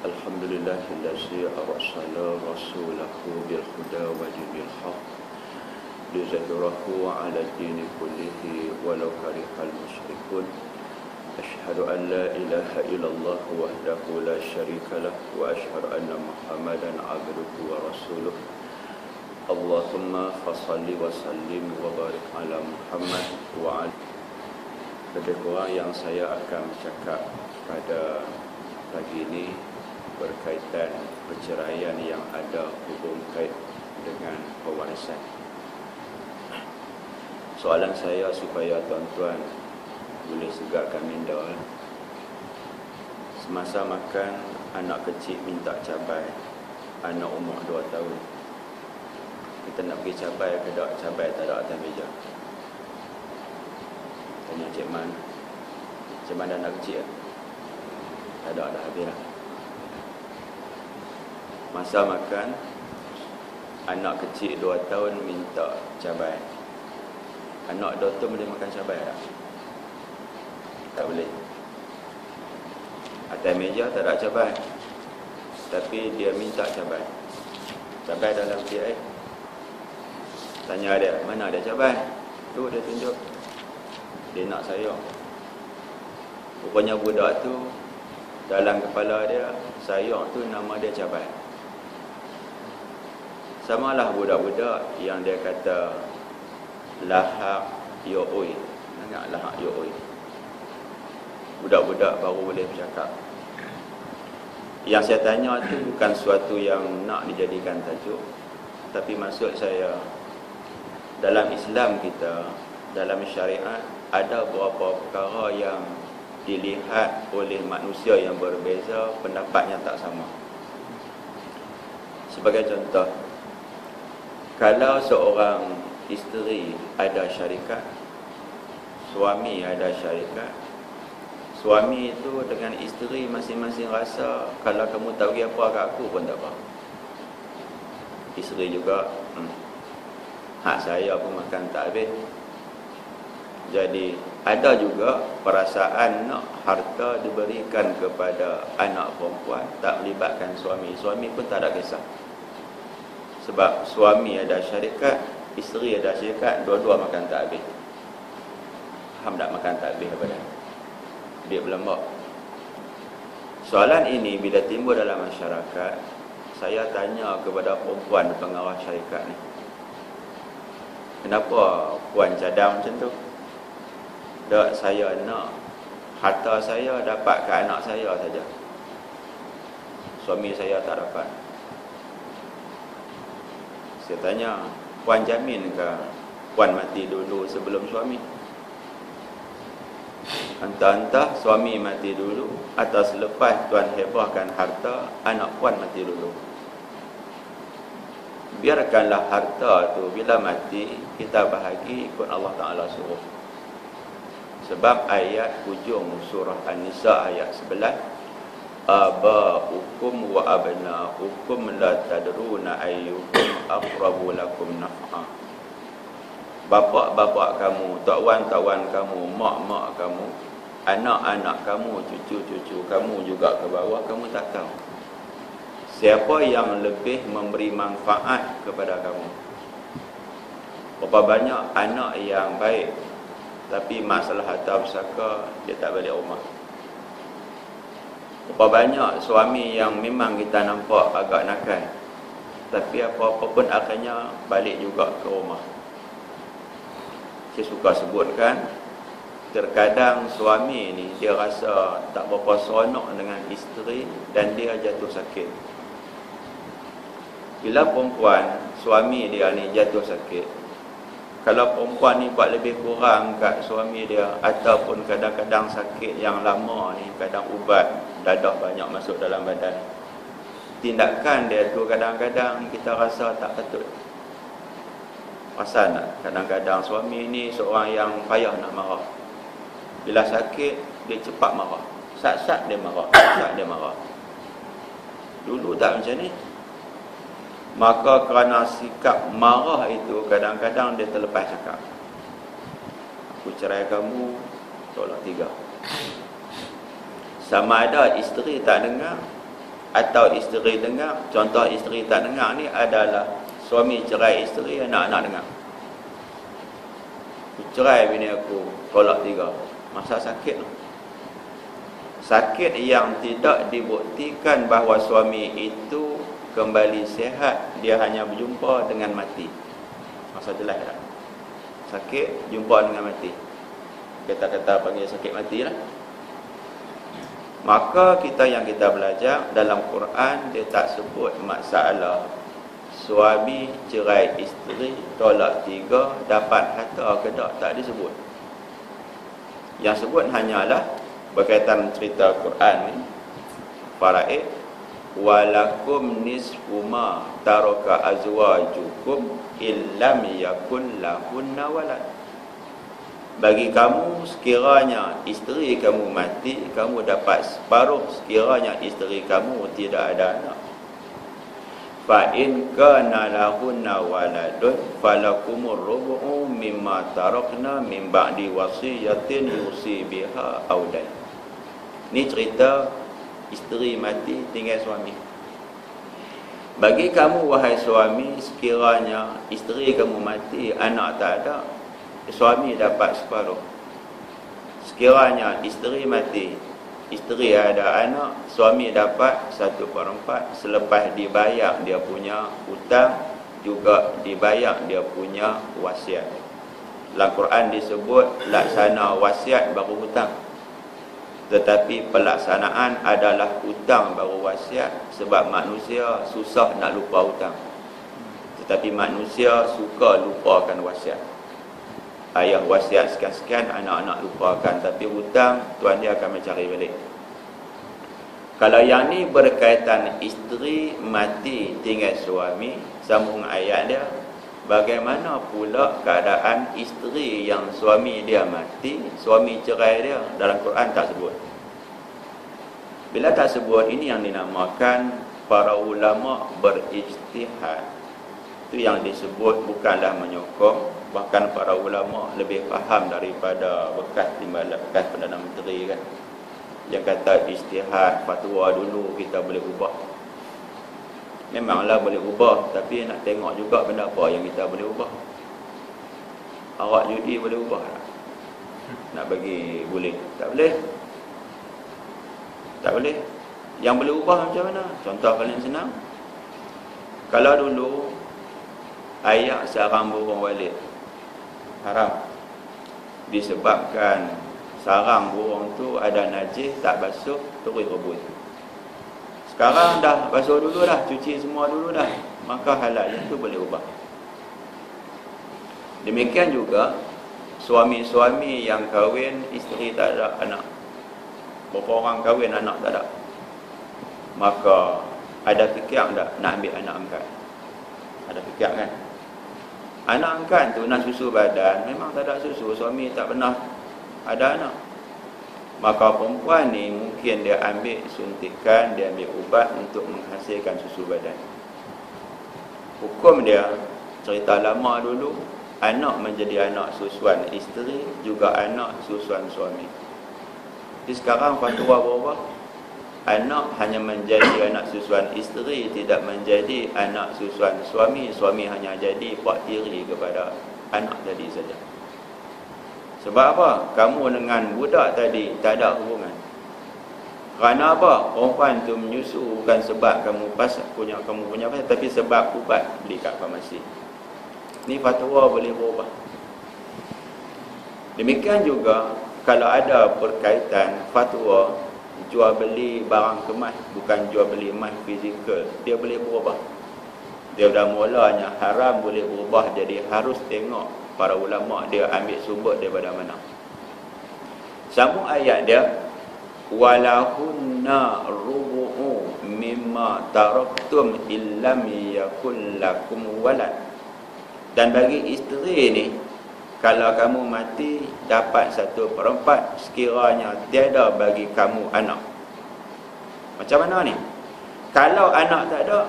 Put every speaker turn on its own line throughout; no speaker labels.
Alhamdulillahilladzi arsala rasulahu bil huda wa dinil haqq liyuzhirahu 'ala ad-dini kullihi walau karihal musyrikun. Asyhadu an la ilaha illallah wahdahu la syarika lah wa asyhadu anna Muhammadan 'abduhu wa rasuluh. Allahumma fassalli wa sallim wa barik ala Muhammad wa ala. Lebih kurang yang saya akan bercakap pada pagi ini berkaitan perceraian yang ada hubung kait dengan pewarisan. Soalan saya supaya tuan-tuan boleh segarkan minda. Semasa makan, anak kecil minta cabai, anak umur 2 tahun. Kita nak pergi cabai ke tak? Cabai tak ada atas meja. Tanya Cik Man, Cik Man anak kecil tak ada, dah habis lah. Masa makan, anak kecil 2 tahun minta cabai. Anak 2 tahun boleh makan cabai tak? Tak boleh. Atas meja tak ada cabai, tapi dia minta cabai. Cabai dalam dia Tanya dia, mana ada cabai? Tu dia tunjuk. Dia nak sayang. Rupanya budak tu dalam kepala dia, sayang tu nama dia cabai. Samalah budak-budak yang dia kata lahak yo'oi. Ingat lahak yo'oi. Budak-budak baru boleh bercakap. Yang saya tanya tu bukan suatu yang nak dijadikan tajuk, tapi maksud saya, dalam Islam kita, dalam syariat, ada beberapa perkara yang dilihat oleh manusia yang berbeza, pendapatnya tak sama. Sebagai contoh, kalau seorang isteri ada syarikat, suami ada syarikat, suami itu dengan isteri masing-masing rasa, kalau kamu tak bagi apa kat aku pun tak apa. Isteri juga, hak saya pun makan tak habis. Jadi ada juga perasaan nak harta diberikan kepada anak perempuan, tak melibatkan suami. Suami pun tak ada kisah. Sebab suami ada syarikat, isteri ada syarikat, dua-dua makan tak habis. Faham tak makan tak habis apa dah? Dia berlembab. Soalan ini bila timbul dalam masyarakat, saya tanya kepada perempuan pengarah syarikat ni, kenapa puan cadang macam tu? Tak, saya nak harta saya dapat ke anak saya saja. Suami saya tak dapat. Saya tanya, puan jamin ke puan mati dulu sebelum suami? Entah-entah suami mati dulu atau selepas tuan hebahkan harta, anak puan mati dulu. Biarkanlah harta tu bila mati kita bahagi ikut Allah Ta'ala suruh. Sebab ayat hujung surah An-Nisa ayat 11, aba'ukum wa abna'ukum la tadruna ayyukum aqrabu lakum naf'a. Bapak-bapak kamu, tawan-tawan kamu, mak-mak kamu, anak-anak kamu, cucu-cucu kamu juga ke bawah, kamu tak tahu siapa yang lebih memberi manfaat kepada kamu. Berapa banyak anak yang baik, tapi masalah harta pusaka dia tak balik rumah. Berapa banyak suami yang memang kita nampak agak nakal, tapi apa-apa pun akhirnya balik juga ke rumah. Saya suka sebutkan, terkadang suami ni dia rasa tak berapa seronok dengan isteri dan dia jatuh sakit. Bila perempuan, suami dia ni jatuh sakit, kalau perempuan ni buat lebih kurang kat suami dia, ataupun kadang-kadang sakit yang lama ni, kadang ubat, dadah banyak masuk dalam badan, tindakan dia tu kadang-kadang kita rasa tak patut. Pasal nak, kadang-kadang suami ni seorang yang payah nak marah. Bila sakit, dia cepat marah. Sat-sat dia marah, sat dia marah. Dulu tak macam ni. Maka kerana sikap marah itu, kadang-kadang dia terlepas cakap, aku cerai kamu, tolak 3. Sama ada isteri tak dengar atau isteri dengar. Contoh isteri tak dengar ni adalah suami cerai isteri, anak-anak dengar. Cerai bini aku, tolak 3. Masa sakit tu. Sakit yang tidak dibuktikan bahawa suami itu kembali sihat, dia hanya berjumpa dengan mati. Masa jelas tak? Sakit, jumpa dengan mati. Kata-kata panggil sakit mati lah. Maka yang kita belajar dalam Quran, dia tak sebut masalah suami cerai isteri, tolak 3, dapat harta ke tak disebut. Yang sebut hanyalah berkaitan cerita Quran ni, faraid, walakum nisfu ma taraka azwajukum illam yakul lahunna walad. Bagi kamu sekiranya isteri kamu mati, kamu dapat separuh sekiranya isteri kamu tidak ada anak. Fa in kana lahunna waladun falakumur rubu'u mimma tarakna min ba'di wasiyatin yusi biha aw dain. Ni cerita isteri mati tinggal suami. Bagi kamu wahai suami, sekiranya isteri kamu mati, anak tak ada, suami dapat separuh. Sekiranya isteri mati, isteri ada anak, suami dapat 1/4 selepas dibayar dia punya hutang, juga dibayar dia punya wasiat. Dalam Quran disebut laksana wasiat baru hutang, tetapi pelaksanaan adalah hutang baru wasiat. Sebab manusia susah nak lupa hutang, tetapi manusia suka lupakan wasiat. Ayah wasiat sekian-sekian, anak-anak lupakan, tapi hutang tuan dia akan mencari balik. Kalau yang ni berkaitan isteri mati tinggal suami, sambung ayat dia, bagaimana pula keadaan isteri yang suami dia mati, suami cerai dia? Dalam Quran tak sebut. Bila tak sebut, ini yang dinamakan para ulama berijtihad. Itu yang disebut bukanlah menyokong. Bahkan para ulama lebih faham daripada bekas timbalan, bekas Perdana Menteri kan, yang kata ijtihad, fatwa dulu kita boleh ubah. Memanglah boleh ubah, tapi nak tengok juga benda apa yang kita boleh ubah. Awak judi boleh ubah tak? Nak bagi boleh? Tak boleh. Tak boleh. Yang boleh ubah macam mana? Contoh paling senang, kalau dulu ayak sarang burung walet haram, disebabkan sarang burung tu ada najis, tak basuh, terus rebus. Sekarang dah basuh dulu dah, cuci semua dulu dah, maka halal, yang tu boleh ubah. Demikian juga suami-suami yang kahwin, isteri tak ada anak. Berapa orang kahwin, anak tak ada, maka ada fikir tak nak ambil anak angkat? Ada fikir kan? Anak angkat tu nak susu badan, memang tak ada susu, suami tak pernah ada anak, maka perempuan ni mungkin dia ambil suntikan, dia ambil ubat untuk menghasilkan susu badan. Hukum dia, cerita lama dulu, anak menjadi anak susuan isteri, juga anak susuan suami. Jadi sekarang fatwa berubah, anak hanya menjadi anak susuan isteri, tidak menjadi anak susuan suami. Suami hanya jadi pak tiri kepada anak tadi saja. Sebab apa? Kamu dengan budak tadi tak ada hubungan. Kerana apa? Perempuan tu menyusu bukan sebab kamu punya pasal, tapi sebab ubat beli kat farmasi. Ni fatwa boleh berubah. Demikian juga kalau ada berkaitan fatwa jual beli barang kemas, bukan jual beli emas fizikal, dia boleh berubah. Dia dah mulanya haram, boleh berubah jadi harus tengok para ulama dia ambil sumber daripada mana. Sambung ayat dia, walahunna rubu'u mimma taraktum illam yakul lakum walad. Dan bagi isteri ni, kalau kamu mati, dapat 1/4 sekiranya tiada bagi kamu anak. Macam mana ni? Kalau anak tak ada,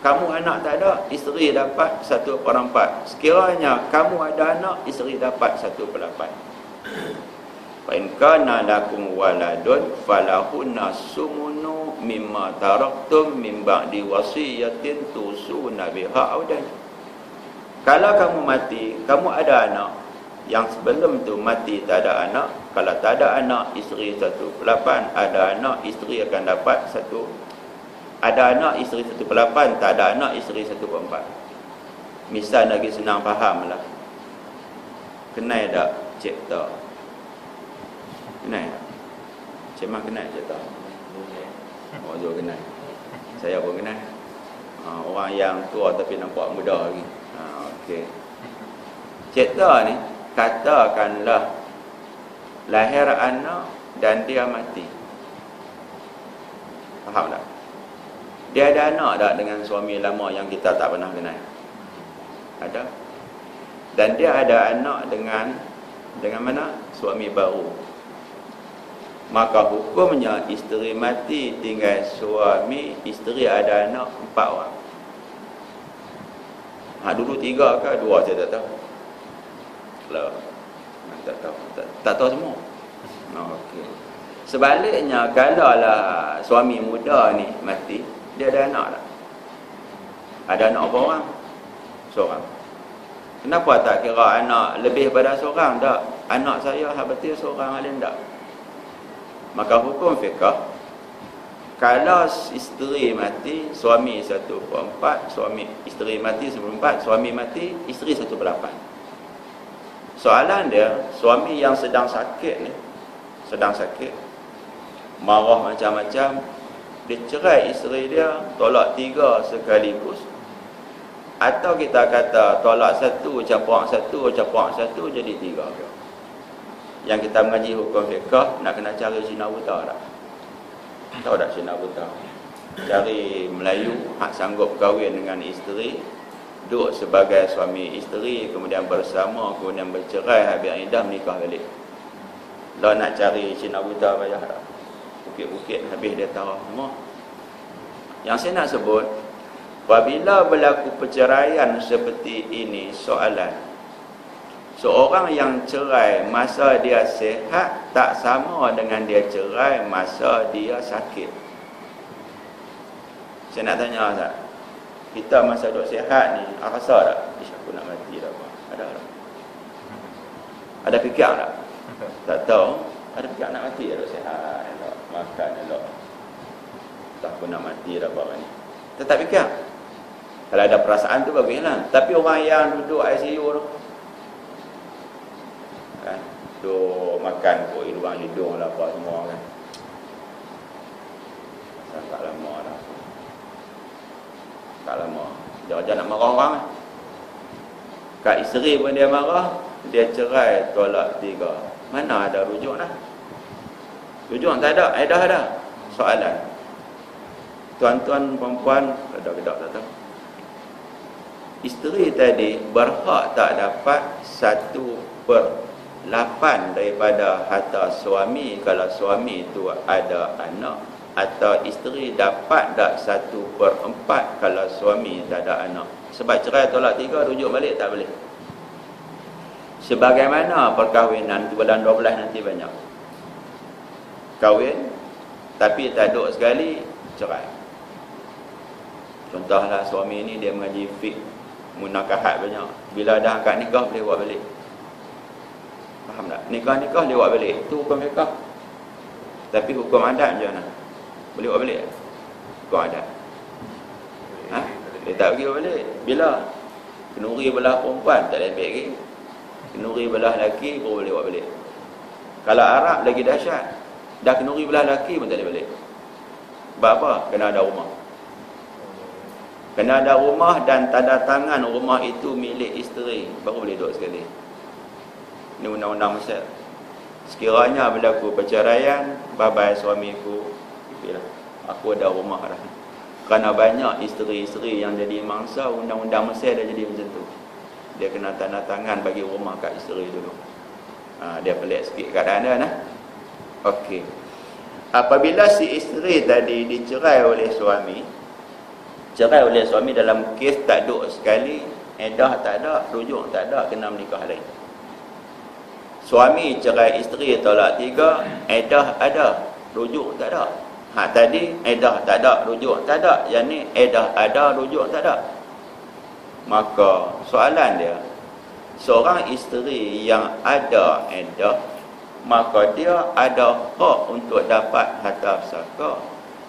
kamu anak tak ada, isteri dapat 1/4. Sekiranya kamu ada anak, isteri dapat 1/8. Fa in kana lakum waladun falahunna sumunu mimma taraktum min ba'di wasiyatin tusuna biha aw dayn. Kalau kamu mati, kamu ada anak yang sebelum tu mati tak ada anak, kalau tak ada anak, isteri 1/8, ada anak, isteri akan dapat 1. Ada anak, isteri 1/8, tak ada anak, isteri 1/4. Misal lagi senang faham lah. Kenal tak cipta? Kenal tak? Cik Mak kenal cipta? Oh, Zul kenal. Saya pun kenal. Orang yang tua tapi nampak muda lagi. Okey. Cipta ni, katakanlah lahir anak dan dia mati. Faham tak? Dia ada anak tak dengan suami lama yang kita tak pernah kenal? Ada. Dan dia ada anak dengan mana? Suami baru. Maka hukumnya isteri mati tinggal suami, isteri ada anak 4 orang. Dulu 3 ke 2 saya tak tahu. Kalau tak tahu semua. Okey. Sebaliknya, kalau lah suami muda ni mati, dia ada anak tak? Ada anak berapa orang? Seorang. Kenapa tak kira anak lebih pada seorang? Tak. Anak saya betul seorang, lain tak. Maka hukum fiqh, kalau isteri mati, suami 1/4, isteri mati 1/4, suami mati, isteri 1/8. Soalan dia, suami yang sedang sakit ni, sedang sakit, marah macam-macam, dia cerai isteri dia, tolak 3 sekaligus, atau kita kata tolak 1 campur 1 campur 1 jadi 3 ke? Yang kita mengaji hukum fiqh, nak kena cari Cina buta tak? Tahu tak Cina buta? Cari Melayu hak sanggup kahwin dengan isteri, duduk sebagai suami isteri, kemudian bersama, kemudian bercerai, habis iddah menikah balik. Kalau nak cari Cina buta payah tak? Bukit-bukit habis dia tahu semua. Yang saya nak sebut, apabila berlaku perceraian seperti ini, soalan, seorang yang cerai masa dia sihat tak sama dengan dia cerai masa dia sakit. Saya nak tanya Ustaz, kita masa duduk sihat ni, rasa tak? Aku nak mati dah. Ada tak? Ada fikir tak? Tak tahu. Ada fikir nak mati dah, duduk sihat, elok makan, elok. Tak aku nak mati dah bawa ni. Tetap fikir. Kalau ada perasaan tu baguslah. Tapi orang yang duduk ICU tu, kan, duk makan kok lubang hidung lah apa semua kan. Tak lama dah. Tak lama. Jangan nak marah orang kan. Kat isteri pun dia marah, dia cerai tolak 3. Mana ada rujuk dah? Rujuk tak ada, dah ada. Soalan. Tuan-tuan, perempuan, ada kedak tak tahu. Isteri tadi berhak tak dapat 1/8 daripada harta suami kalau suami itu ada anak, atau isteri dapat tak 1/4 kalau suami tak ada anak? Sebab cerai tolak 3, rujuk balik tak boleh. Sebagaimana perkahwinan tu bulan 12 nanti banyak kahwin tapi tak duduk sekali, cerai. Contohlah suami ni dia mengaji fiqh, munakahat banyak, bila dah akad nikah boleh buat balik. Faham tak? Nikah-nikah dia buat balik. Itu hukum fiqh. Tapi hukum adat macam mana? Boleh buat balik? Hukum adat. Dia tak pergi buat balik. Bila? Kenuri belah perempuan tak boleh ambil lagi. Kenuri belah lelaki baru boleh buat balik. Kalau Arab lagi dahsyat. Dah kenuri belah lelaki pun tak boleh balik. Sebab apa? Kena ada rumah. Kena ada rumah dan tanda tangan rumah itu milik isteri, baru boleh duduk sekali. Ini undang-undang Mesir. Sekiranya berlaku perceraian, bye-bye suamiku, bila aku ada rumah dah. Kerana banyak isteri-isteri yang jadi mangsa, undang-undang Mesir dah jadi macam tu. Dia kena tanda tangan bagi rumah kat isteri dulu. Dia pelik sikit keadaan dia nah. Okey. Apabila si isteri tadi dicerai oleh suami, cerai oleh suami dalam kes tak duduk sekali, edah tak ada, rujuk tak ada, kena menikah lagi. Suami cerai isteri tolak 3, edah ada, rujuk tak ada. Hak tadi edah tak ada, rujuk tak ada. Yang ni edah ada, rujuk tak ada. Maka soalan dia, seorang isteri yang ada edah, maka dia ada hak untuk dapat harta pusaka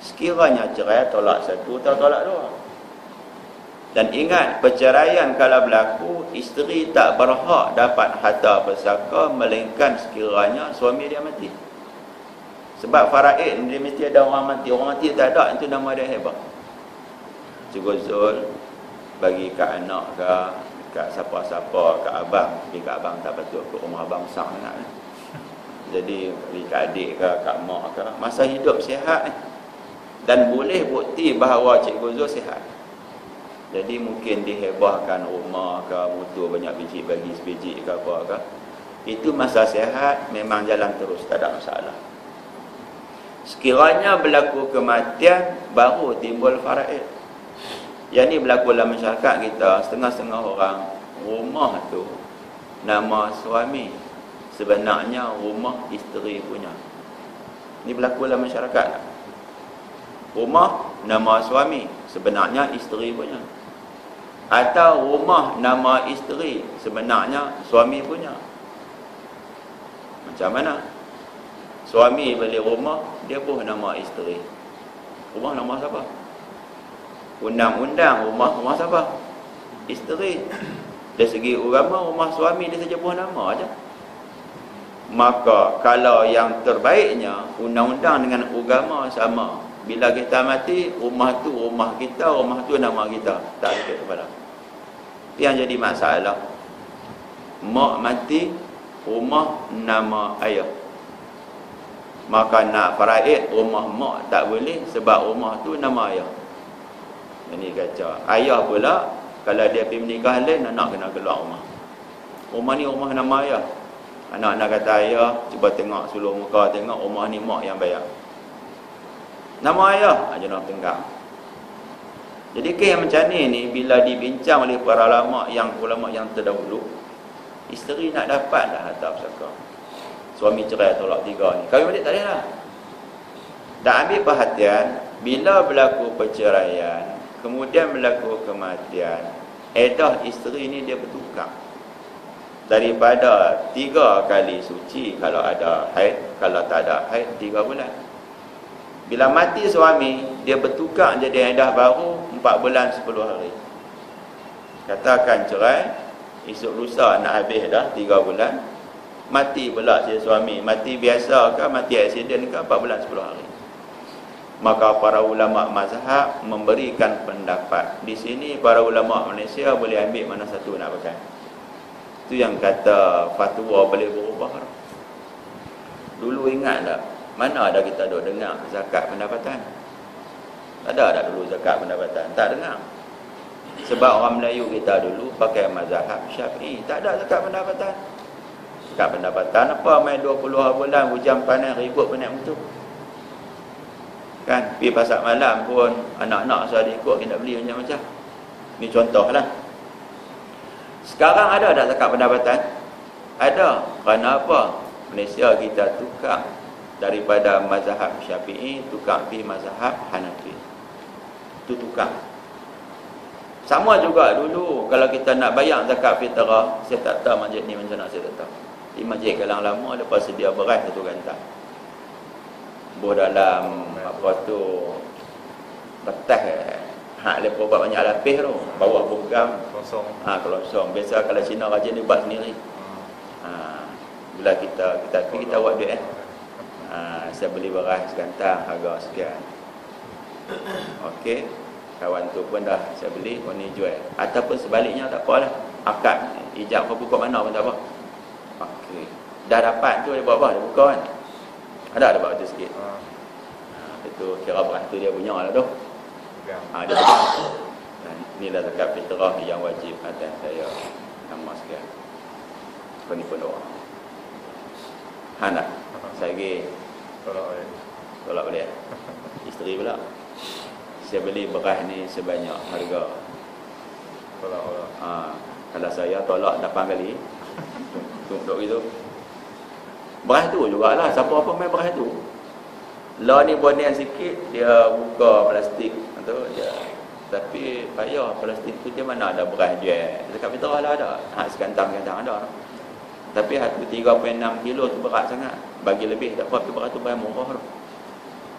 sekiranya cerai tolak 1 atau tolak 2. Dan ingat, perceraian kalau berlaku, isteri tak berhak dapat harta pusaka melainkan sekiranya suami dia mati. Sebab faraid dia mesti ada orang mati. Orang mati tak ada, itu nama dia hebat. Cikgu Zul bagi kat anak ke, kat siapa-siapa, kat abang. Tapi kat abang tak betul, ke rumah abang besar sangat. Jadi bagi kat adik ke, kat mak ke, masa hidup sihat dan boleh bukti bahawa Cikgu Zul sihat. Jadi mungkin dihebahkan rumah ke, motor banyak biji bagi sebiji ke apa ke. Itu masa sihat memang jalan terus, tak ada masalah. Sekiranya berlaku kematian, baru timbul faraid. Yang ni berlaku dalam masyarakat kita, setengah-setengah orang, rumah tu nama suami, sebenarnya rumah isteri punya. Ni berlaku dalam masyarakat tak? Rumah nama suami, sebenarnya isteri punya. Atau rumah nama isteri, sebenarnya suami punya. Macam mana? Suami beli rumah, dia pun nama isteri. Rumah nama siapa? Undang-undang rumah siapa? Isteri. Dari segi agama, rumah suami dia saja pun nama aja. Maka kalau yang terbaiknya, undang-undang dengan agama sama. Bila kita mati, rumah tu rumah kita, rumah tu nama kita. Tak ada kepala. Yang jadi masalah, mak mati, rumah nama ayah. Maka nak faraid rumah mak tak boleh sebab rumah tu nama ayah. Ini kacau. Ayah pula kalau dia pergi menikah lain, anak kena keluar rumah. Rumah ni rumah nama ayah. Anak-anak kata ayah, cuba tengok suluh muka, tengok rumah ni mak yang bayar. Nama ayah aja nak tengok. Jadi kes yang macam ni bila dibincang oleh para ulama yang terdahulu, isteri nak dapat dah harta pusaka. Suami cerai tolak 3 ni. Kahwin balik tak boleh lah. Dan ambil perhatian, bila berlaku perceraian, kemudian berlaku kematian, edah isteri ni dia bertukar. Daripada 3 kali suci kalau ada haid, kalau tak ada haid 3 bulan. Bila mati suami, dia bertukar jadi edah baru 4 bulan 10 hari. Katakan cerai, esok lusa nak habis dah 3 bulan. Mati pula si suami, mati biasa ke, mati aksiden ke, 4 bulan 10 hari. Maka para ulama mazhab memberikan pendapat. Di sini para ulama Malaysia boleh ambil mana satu nak pakai. Itu yang kata fatwa boleh berubah. Dulu ingat tak? Mana ada kita duk dengar zakat pendapatan? Tak ada dulu zakat pendapatan? Tak dengar. Sebab orang Melayu kita dulu pakai mazhab Syafi'i, tak ada zakat pendapatan. Zakat pendapatan apa? Main 20 bulan hujan panas ribut penaik motor. Kan? Pergi pasar malam pun anak-anak saya ikut kita beli macam-macam. Ni contohlah. Sekarang ada tak zakat pendapatan? Ada. Kerana apa? Malaysia kita tukar daripada mazhab Syafi'i tukar pergi mazhab Hanafi. Itu tukar. Sama juga dulu kalau kita nak bayar zakat fitrah, saya tak tahu masjid ni macam mana, saya tak tahu. Di masjid Kalang Lama lepas sedia beras satu gantak. Buat dalam apa tu betas hak lepas buat banyak lapis tu, bawa program kosong. Kosong. Biasa kalau Cina rajin dia buat sendiri. Bila kita buat duit saya beli beras segantang harga sekian. Okey, kawan tu pun dah saya beli, orang ni jual. Ataupun sebaliknya tak apalah. Akad ijab kau buka mana pun tak apa. Okey. Dah dapat tu dia buat apa? Dia buka kan. Ada buat tu sikit. Itu kira beras tu dia punya lah tu. Dia pegang. Inilah zakat fitrah yang wajib atas saya. Nama sekian. Kau ni pun doa. Nak saya pergi tolak balik. Isteri pula. Saya beli beras ni sebanyak harga. Kalau saya tolak 8 kali. Duduk gitu. Beras tu jugalah, siapa apa main beras tu. Lah ni boneng sikit, dia buka plastik tu dia. Tapi payah plastik tu dia mana ada beras jual. Zakat fitrah lah ada. Sekantang-kantang ada. Tapi hatu 3.6 kilo tu berat sangat. Bagi lebih tak apa, tapi berat tu bayar murah tu.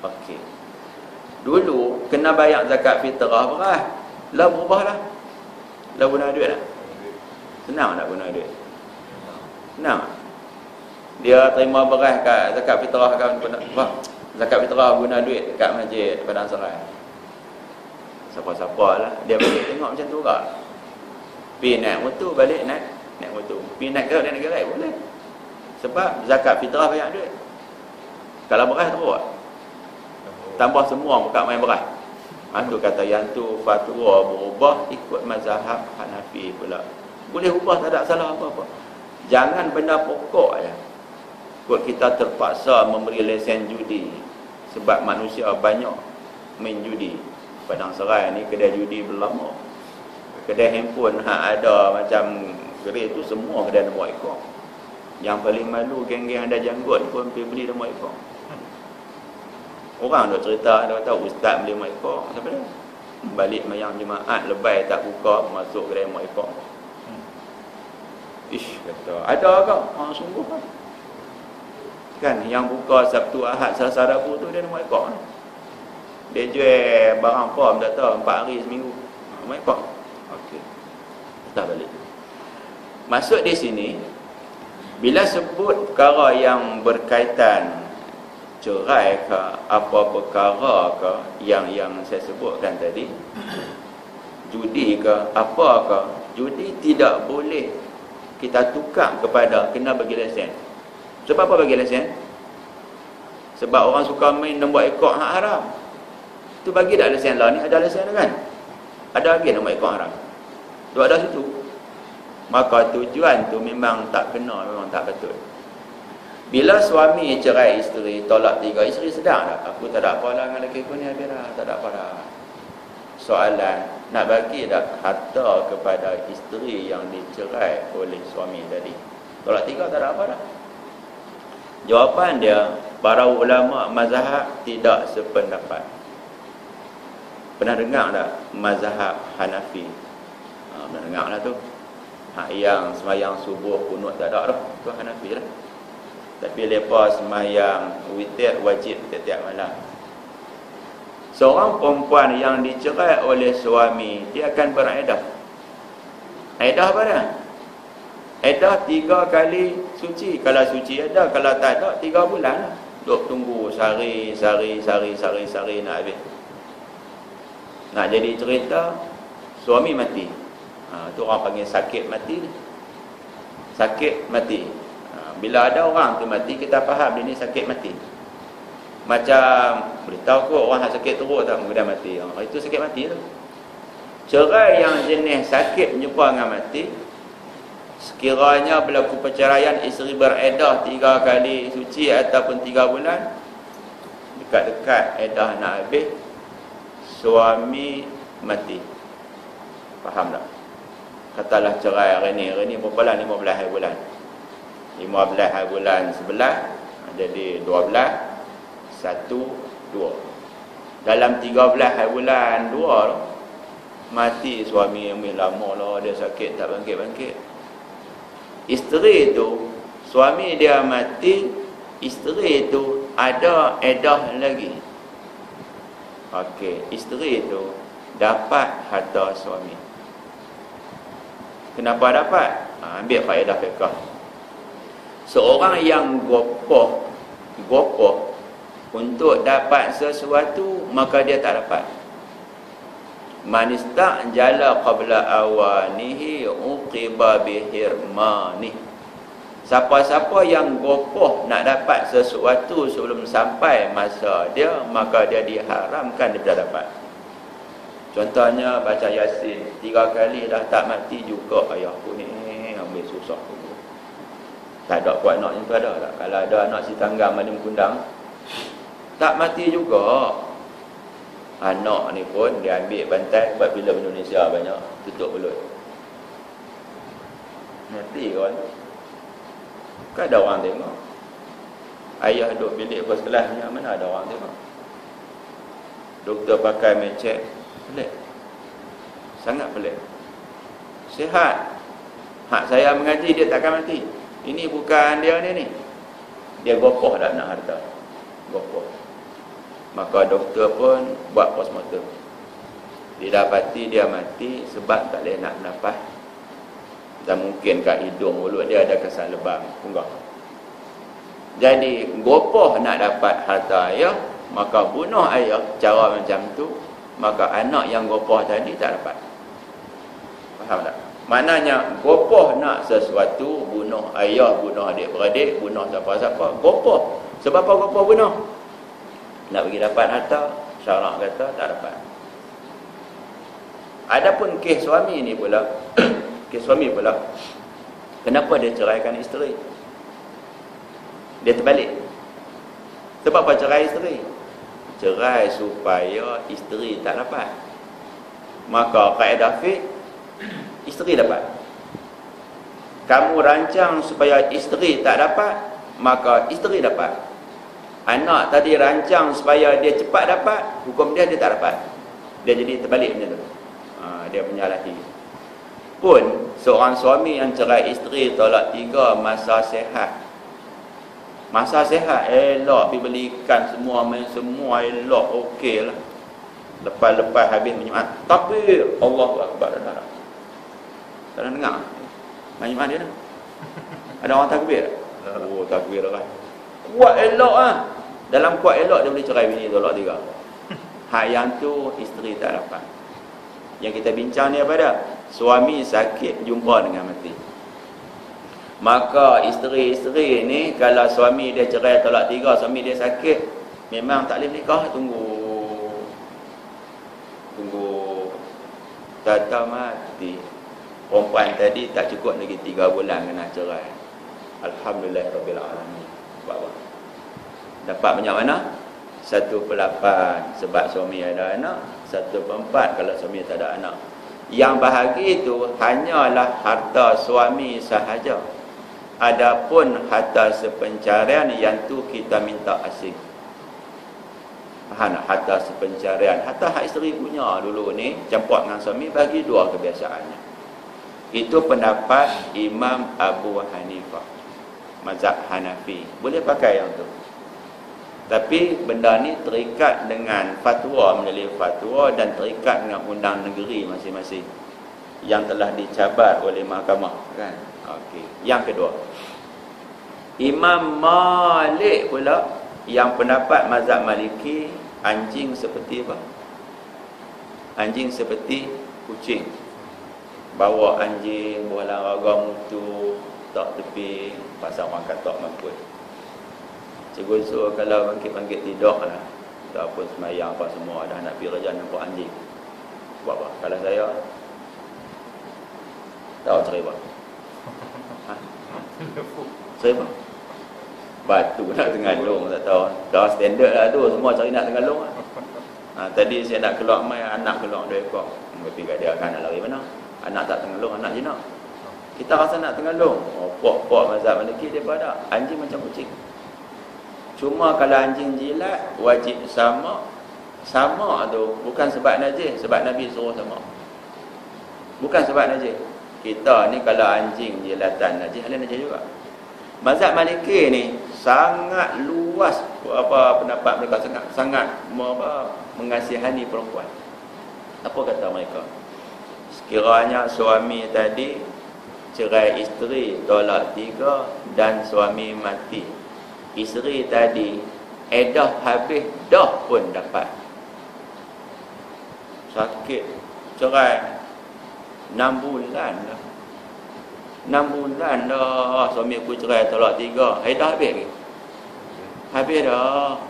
Okey. Dulu kena bayar zakat fitrah beras. Lah berubah lah. Lah guna duit tak? Senang tak guna duit? Senang. Dia terima beras kat zakat fitrah kan, zakat fitrah guna duit dekat masjid Padang Serai. Siapa-siapa lah dia balik tengok macam tu juga. Pi naik motor balik naik motor. Pi naik gerai boleh. Sebab zakat fitrah banyak duit. Kalau beras teruk. Tambah semua bukan main beras. Tu kata yang tu fatwa berubah ikut mazhab Hanafi pula. Boleh ubah tak ada salah apa-apa. Jangan benda pokok aja. Buat kita terpaksa memberi lesen judi sebab manusia banyak main judi. Padang Serai ni kedai judi berlama. Kedai handphone ada macam gerai tu semua kedai nombor ekor. Yang paling malu geng-geng ada janggut pun pergi beli nombor ekor. Orang dah cerita, dah tahu ustaz beli nombor ekor. Siapa dia? Balik mayang jemaat lebay tak buka masuk kedai nombor ekor. Ish kata, ada ke? Sungguh kan? Kan yang buka Sabtu Ahad Selasa Rabu tu dia nombor ekor. Dia jual barang form tak tahu 4 hari seminggu. Nombor ekor. Okey. Kita balik. Masuk di sini bila sebut perkara yang berkaitan cerai ke apa perkara ke yang saya sebutkan tadi, judi ke apa ke, judi tidak boleh kita tukar kepada kena bagi lesen. Sebab apa bagi lesen? Sebab orang suka main nombor ekor hak haram. Tu bagi tak lesen lah ni, ada lesen kan? Ada lagi nombor ekor haram. Tu ada situ. Maka tujuan tu memang tak kena, memang tak betul. Bila suami cerai isteri, tolak 3, isteri sedar tak? Aku tak ada apa lah dengan lelaki aku ni, habis dah, tak ada apa dah. Soalan, nak bagi tak harta kepada isteri yang dicerai oleh suami tadi? Tolak 3 tak ada apa dah. Jawapan dia, para ulama mazhab tidak sependapat. Pernah dengar tak mazhab Hanafi? Pernah dengar lah tu. Yang semayang subuh kunut tak ada dah, tu Hanafi lah. Tapi lepas semayang witir wajib setiap malam. Seorang perempuan yang dicerai oleh suami, dia akan beredah. Edah apa dia? Edah 3 kali suci. Kalau suci edah, kalau tak ada 3 bulan. Duk tunggu sehari nak habis. Nak jadi cerita, suami mati. Tu orang panggil sakit mati. Sakit mati. Bila ada orang tu mati, kita faham dia ni sakit mati. Macam beritahu kot orang sakit teruk tak kemudian mati. Itu sakit mati tu. Cerai yang jenis sakit menjumpa dengan mati, sekiranya berlaku perceraian, isteri beredah 3 kali suci ataupun 3 bulan, dekat-dekat edah nak habis, suami mati. Faham tak? Katalah cerai hari ni berapa bulan? 15 hari bulan. 15 hari bulan 11, jadi 12, 1, 2. Dalam 13 hari bulan 2 tu, mati suami yang lama lah, dia sakit tak bangkit-bangkit. Isteri tu, suami dia mati, isteri tu ada edah lagi. Okey, isteri tu dapat harta suami. Kenapa dapat? Ambil faedah fiqh. Seorang yang gopoh untuk dapat sesuatu, maka dia tak dapat. Man istajala qabla awanihi uqiba bihirmani. Siapa-siapa yang gopoh nak dapat sesuatu sebelum sampai masa dia, maka dia diharamkan dia dapat. Contohnya baca Yasin 3 kali dah tak mati juga ayahku ni, ambil susah tu. Tak ada kuat anak yang tu ada tak? Kalau ada anak si tangga malam kundang, tak mati juga. Anak ni pun dia ambil bantai buat filem Indonesia banyak, tutup mulut. Mati kan? Kan ada orang tengok. Ayah duduk bilik first class punya, mana ada orang tengok. Doktor pakai mecek, pelik. Sangat pelik. Sihat. Hak saya mengaji, dia takkan mati. Ini bukan dia ni. Dia gopoh dah nak harta. Gopoh. Maka doktor pun buat postmortem. Didapati dia mati sebab tak boleh nak bernafas. Dan mungkin kat hidung mulut dia ada kesan lebam, punggah. Jadi gopoh nak dapat harta ayah, maka bunuh ayah. Cara macam tu, maka anak yang gopoh tadi tak dapat. Faham tak? Maknanya gopoh nak sesuatu, bunuh ayah, bunuh adik-beradik, bunuh siapa-siapa, gopoh. Sebab apa gopoh bunuh? Nak bagi dapat harta, syarak kata tak dapat. Adapun kes suami ni pula, kes suami pula, kenapa dia ceraikan isteri? Dia terbalik. Sebab apa cerai isteri? Cerai supaya isteri tak dapat. Maka kaedah fiqh, isteri dapat. Kamu rancang supaya isteri tak dapat, maka isteri dapat. Anak tadi rancang supaya dia cepat dapat, hukum dia tak dapat. Dia jadi terbalik macam tu. Dia menyalahi. Pun seorang suami yang cerai isteri tolak 3 masa sihat. Masa sihat elok, pergi belikan semua, main semua elok, okey lah. Lepas-lepas habis menyuat, tapi Allahu Akbar dah. Tak nak dengar menyuat dia dah. Ada orang takbir? Oh, takbir lah. Kuat elok ah. Dalam kuat elok dia boleh cerai bini tolak 3. Hak yang tu isteri tak dapat. Yang kita bincang ni apa dah? Suami sakit jumpa dengan mati. Maka isteri-isteri ni, kalau suami dia cerai tolak 3, suami dia sakit, memang tak boleh menikah. Tunggu tata mati. Perempuan tadi tak cukup lagi 3 bulan kena cerai. Alhamdulillah Rabbil Alamin. Sebab apa? Dapat banyak mana? 1/8 sebab suami ada anak, 1/4 kalau suami tak ada anak. Yang bahagia itu hanyalah harta suami sahaja. Adapun harta sepencarian yang tu kita minta asing. Faham tak? Harta sepencarian, harta hak isteri punya dulu ni, campur dengan suami, bagi 2 kebiasaannya. Itu pendapat Imam Abu Hanifah, mazhab Hanafi. Boleh pakai yang tu. Tapi benda ni terikat dengan fatwa, melalui fatwa, dan terikat dengan undang negeri masing-masing yang telah dicabar oleh mahkamah, kan? Okey. Yang kedua, Imam Malik pula yang pendapat mazhab Maliki, anjing seperti apa? Anjing seperti kucing. Bawa anjing, bawa olahraga mutu, tak tepi, pasal orang katak mampus. Cikgu suruh kalau bangkit-bangkit tidur lah, tak apa semayang apa semua, dah nak pergi kerja nampak anjing. Buat apa? Kalau saya tahu cerai apa? Cerai apa? Batu nak tengalung, tak tahu. Dah standard lah tu, semua cari nak tengalung lah. Tadi saya nak keluar mai, anak keluar 2 ekor. Tapi kat dia akan nak lari mana? Anak tak tengalung, anak jinak. Kita rasa nak tengalung. Pok-pok mazhab Maliki dia pada anjing macam kucing. Cuma kalau anjing jilat wajib sama. Sama tu bukan sebab najis, sebab Nabi suruh sama. Bukan sebab najis. Kita ni kalau anjing jilatan najis, halal najis juga. Mazhab Maliki ni sangat luas pendapat mereka, sangat mengasihani perempuan. Apa kata mereka? Sekiranya suami tadi cerai isteri tolak 3 dan suami mati, isteri tadi edah habis dah pun dapat sakit cerai 6 bulan dah. 6 bulan dah suami aku cerai tolak 3, edah habis ke? Habis dah,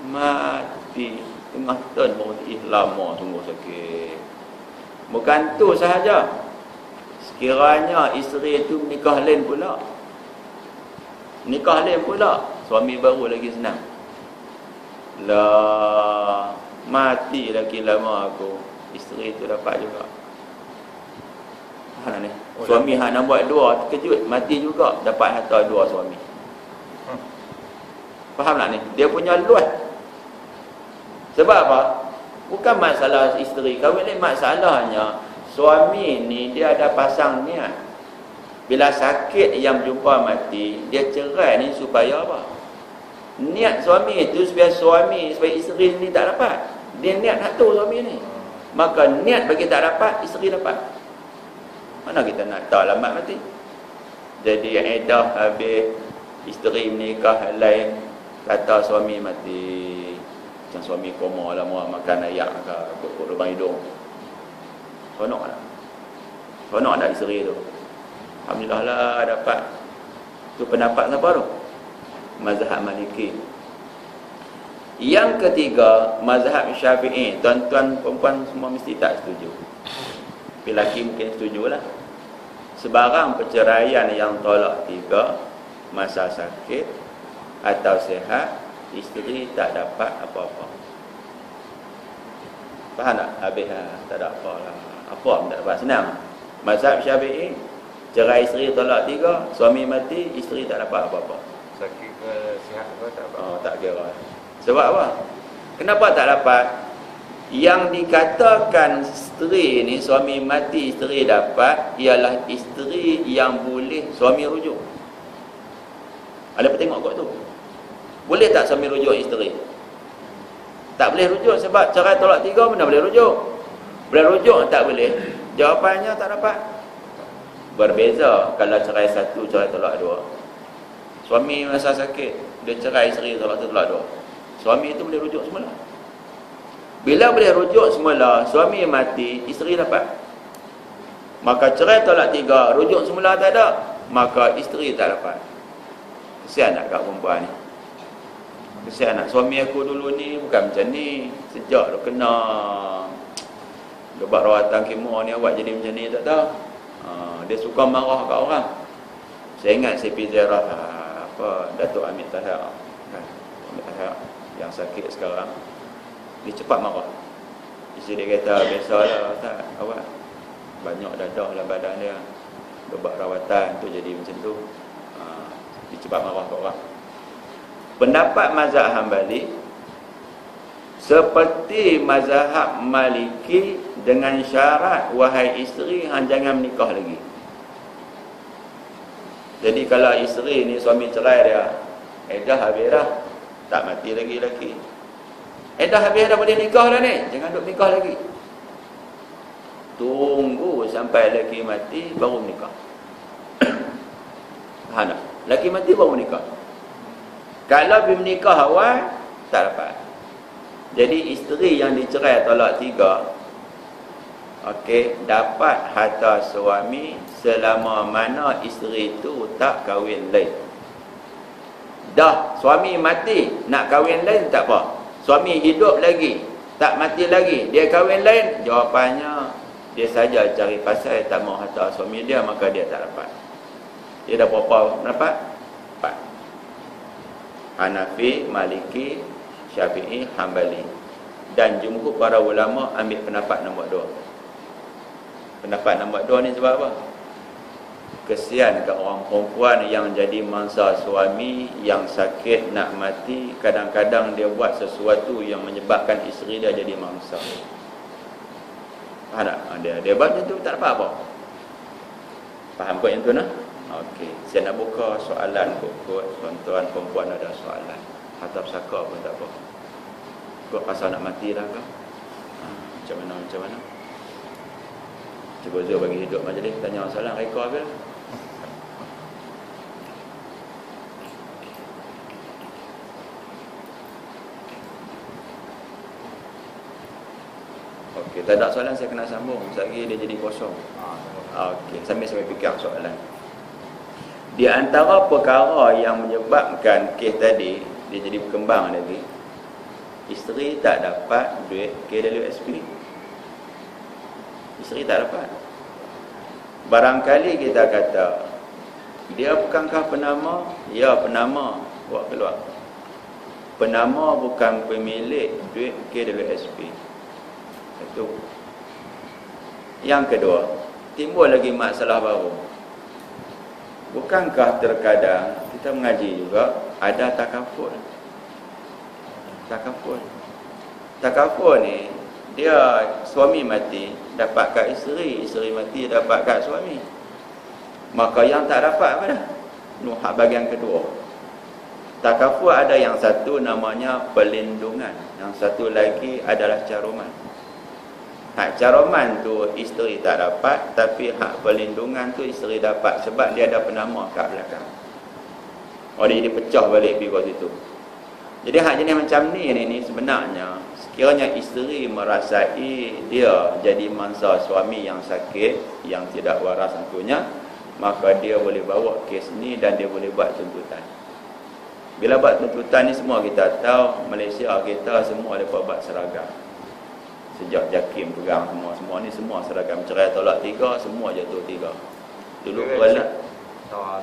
mati tengah tahun baru lama, sungguh sakit. Bukan tu sahaja, sekiranya isteri itu nikah lain pula, suami baru lagi senang lah, mati lagi lama aku, isteri itu dapat juga. Suami hak nak buat 2, terkejut, mati juga, dapat harta 2 suami. Faham tak ni? Dia punya luas. Sebab apa? Bukan masalah isteri kahwin ni, masalahnya suami ni dia ada pasang niat. Bila sakit yang berjumpa mati, dia cerai ni supaya apa? Niat suami itu supaya isteri ni tak dapat. Dia niat nak tu suami ni. Maka niat bagi tak dapat, isteri dapat. Mana kita nak tahu alamat mati? Jadi iddah habis, isteri menikah lain, kata suami mati. Macam suami koma lah, makan ayak ke kut lubang hidung. Sonok tak? Sonok tak isteri tu? Alhamdulillah lah dapat. Tu pendapat siapa tu? Mazhab Maliki. Yang ketiga, mazhab Syafi'i. Tuan-tuan perempuan semua mesti tak setuju. Lelaki mungkin setujulah. Sebarang perceraian yang tolak 3 masa sakit atau sihat, isteri tak dapat apa-apa. Faham tak? Habis lah, tak ada apa lah. Apa pun tak dapat, senang. Mazhab Syafi'i, cerai isteri tolak 3, suami mati, isteri tak dapat apa-apa.
Sakit ke sihat ke tak dapat?
Oh, tak kira. Sebab apa? Kenapa tak dapat? Yang dikatakan isteri ni, suami mati isteri dapat, ialah isteri yang boleh suami rujuk. Ada apa tengok kot tu? Boleh tak suami rujuk isteri? Tak boleh rujuk sebab cerai tolak 3 mana boleh rujuk. Boleh rujuk tak boleh? Jawapannya tak dapat. Berbeza kalau cerai 1, cerai tolak 2. Suami masa sakit, dia cerai isteri tolak 1, tolak 2. Suami itu boleh rujuk semula. Bila boleh rujuk semula, suami mati, isteri dapat. Maka cerai tolak 3, rujuk semula tak ada, maka isteri tak dapat. Kesian nak kat perempuan ni. Kesian nak. Suami aku dulu ni bukan macam ni. Sejak dah kena lebat rawatan kemo ni, awak jadi macam ni, tak tahu. Dia suka marah kat orang. Saya ingat saya pergi ziarah Datuk Amit Tahir kan? Amit Tahir yang sakit sekarang. Dia cepat marah. Isteri dia kata, biasalah Ustaz, awak banyak dadah dalam badan dia, lebat rawatan tu jadi macam tu. Dia cepat marah kat orang. Pendapat mazhab Hambali seperti mazhab Maliki, dengan syarat wahai isteri hang jangan menikah lagi. Jadi kalau isteri ni suami cerai dia, dah habis dah, tak mati lagi lelaki. Dah habis dah, boleh nikah dah ni, jangan duk nikah lagi. Tunggu sampai lelaki mati baru menikah. Faham tak? Lelaki mati baru menikah. Kalau pergi menikah awal, tak dapat. Jadi isteri yang dicerai tolak 3, okey, dapat harta suami selama mana isteri itu tak kahwin lain. Dah suami mati, nak kahwin lain tak apa. Suami hidup lagi, tak mati lagi, dia kahwin lain, jawapannya dia saja cari pasal tak mau harta suami dia, maka dia tak dapat. Dia dah berapa dapat? 4. Hanafi, Maliki, Syafi'i, Hambali. Dan jumhur para ulama ambil pendapat nombor 2. Pendapat nombor 2 ni sebab apa? Kesian kat orang perempuan yang jadi mangsa suami yang sakit nak mati, kadang-kadang dia buat sesuatu yang menyebabkan isteri dia jadi mangsa. Faham tak? Dia buat macam tu tak dapat apa. Faham kot yang tu nah? Okey, saya nak buka soalan kot. Tuan-tuan perempuan ada soalan. Atau saka pun tak apa. Kau pasal nak mati dah ke? Macam mana? Cuba Zul bagi hidup majlis, tanya soalan reka habis. Okey, tak ada soalan saya kena sambung. Sekejap lagi dia jadi kosong. Okey, sambil fikir soalan. Di antara perkara yang menyebabkan kes tadi dia jadi berkembang lagi, isteri tak dapat duit KWSP. Isteri tak dapat. Barangkali kita kata dia bukankah penama? Ya, penama. Buat keluar. Penama bukan pemilik duit KWSP. Itu. Yang kedua, timbul lagi masalah baru. Bukankah terkadang kita mengaji juga ada takaful? Takaful. Takaful ni dia suami mati dapat kat isteri, isteri mati dapat kat suami. Maka yang tak dapat apa dah? Hak bahagian kedua. Takaful ada yang satu namanya pelindungan, yang satu lagi adalah caruman. Hak caruman tu isteri tak dapat, tapi hak pelindungan tu isteri dapat sebab dia ada penama kat belakang. Oh, dia pecah balik pergi kat situ. Jadi hak jenis macam ni sebenarnya sekiranya isteri merasai dia jadi mangsa suami yang sakit, yang tidak waras tentunya, maka dia boleh bawa kes ni dan dia boleh buat tuntutan. Bila buat tuntutan ni semua kita tahu Malaysia kita semua mereka buat seragam. Sejak JAKIM pegang semua ni semua seragam, cerai tolak 3 semua jatuh 3. Dulu perlahan